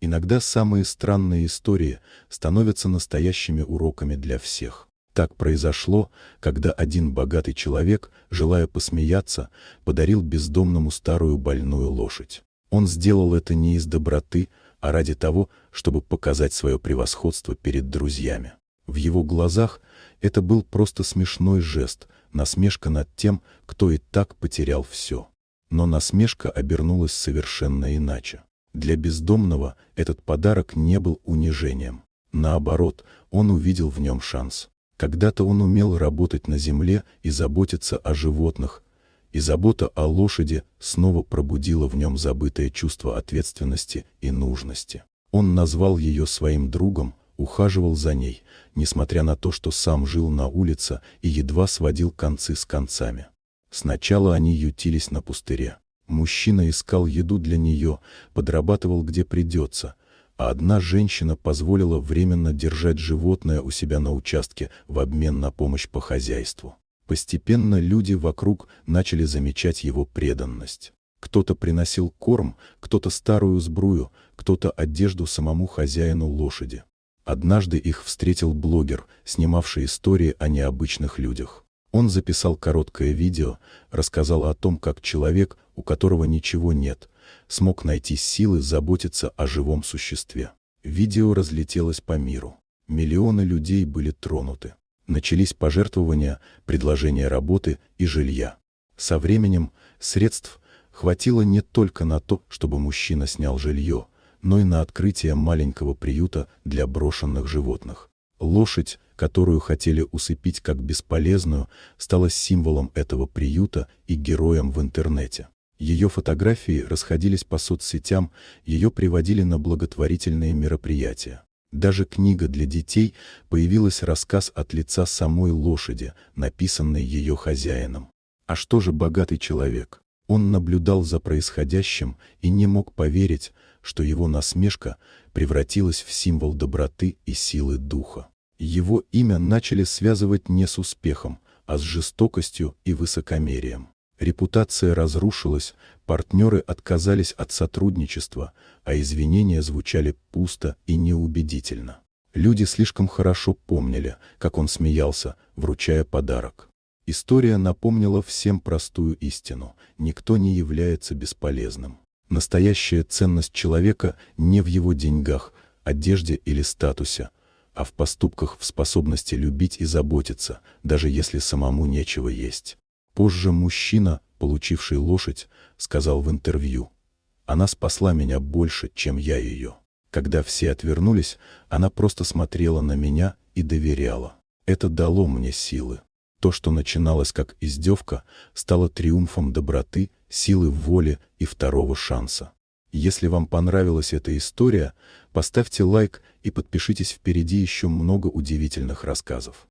Иногда самые странные истории становятся настоящими уроками для всех. Так произошло, когда один богатый человек, желая посмеяться, подарил бездомному старую больную лошадь. Он сделал это не из доброты, а ради того, чтобы показать свое превосходство перед друзьями. В его глазах это был просто смешной жест, насмешка над тем, кто и так потерял все. Но насмешка обернулась совершенно иначе. Для бездомного этот подарок не был унижением. Наоборот, он увидел в нем шанс. Когда-то он умел работать на земле и заботиться о животных, и забота о лошади снова пробудила в нем забытое чувство ответственности и нужности. Он назвал ее своим другом, ухаживал за ней, несмотря на то, что сам жил на улице и едва сводил концы с концами. Сначала они ютились на пустыре. Мужчина искал еду для нее, подрабатывал где придется, а одна женщина позволила временно держать животное у себя на участке в обмен на помощь по хозяйству. Постепенно люди вокруг начали замечать его преданность. Кто-то приносил корм, кто-то старую сбрую, кто-то одежду самому хозяину лошади. Однажды их встретил блогер, снимавший истории о необычных людях. Он записал короткое видео, рассказал о том, как человек, у которого ничего нет, смог найти силы заботиться о живом существе. Видео разлетелось по миру. Миллионы людей были тронуты. Начались пожертвования, предложения работы и жилья. Со временем средств хватило не только на то, чтобы мужчина снял жилье, но и на открытие маленького приюта для брошенных животных. Лошадь, которую хотели усыпить как бесполезную, стала символом этого приюта и героем в интернете. Ее фотографии расходились по соцсетям, ее приводили на благотворительные мероприятия. Даже книга для детей появилась, рассказ от лица самой лошади, написанный ее хозяином. А что же богатый человек? Он наблюдал за происходящим и не мог поверить, что его насмешка превратилась в символ доброты и силы духа. Его имя начали связывать не с успехом, а с жестокостью и высокомерием. Репутация разрушилась, партнеры отказались от сотрудничества, а извинения звучали пусто и неубедительно. Люди слишком хорошо помнили, как он смеялся, вручая подарок. История напомнила всем простую истину: никто не является бесполезным. Настоящая ценность человека не в его деньгах, одежде или статусе, а в поступках, в способности любить и заботиться, даже если самому нечего есть. Позже мужчина, получивший лошадь, сказал в интервью: «Она спасла меня больше, чем я ее. Когда все отвернулись, она просто смотрела на меня и доверяла. Это дало мне силы. То, что начиналось как издевка, стало триумфом доброты, силы воли и второго шанса». Если вам понравилась эта история, поставьте лайк и подпишитесь, впереди еще много удивительных рассказов.